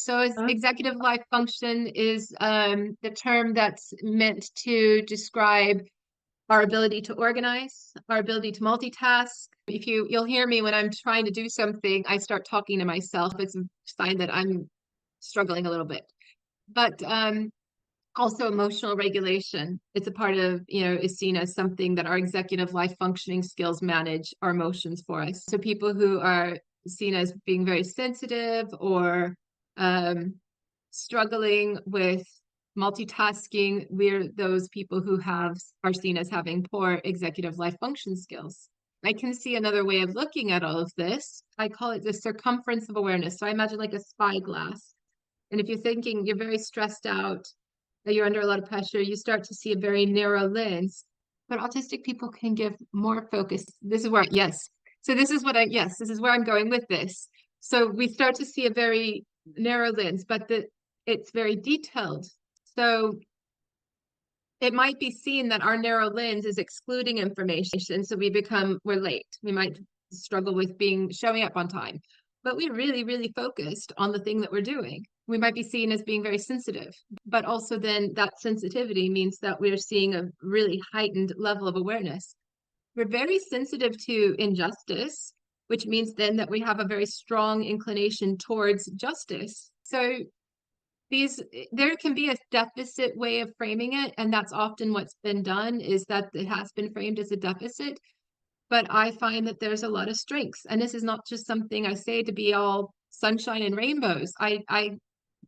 So Huh? executive life function is the term that's meant to describe our ability to organize, our ability to multitask. If you'll hear me when I'm trying to do something, I start talking to myself. It's a sign that I'm struggling a little bit. But also emotional regulation. It's a part of, is seen as something that our executive life functioning skills manage our emotions for us. So people who are seen as being very sensitive or um, struggling with multitasking, we're those people who are seen as having poor executive life function skills. I can see another way of looking at all of this. I call it the circumference of awareness. So I imagine like a spyglass. And if you're thinking you're very stressed out, that you're under a lot of pressure, you start to see a very narrow lens. But autistic people can give more focus. This is where, yes. So this is where I'm going with this. So we start to see a very narrow lens, but it's very detailed. So it might be seen that our narrow lens is excluding information. So we're late. We might struggle with showing up on time, but we're really, really focused on the thing that we're doing. We might be seen as being very sensitive, but also then that sensitivity means that we're seeing a really heightened level of awareness. We're very sensitive to injustice, which means then that we have a very strong inclination towards justice. So there can be a deficit way of framing it, and that's often what's been done, is that it has been framed as a deficit. But I find that there's a lot of strengths, and this is not just something I say to be all sunshine and rainbows. I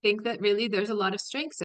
think that really there's a lot of strengths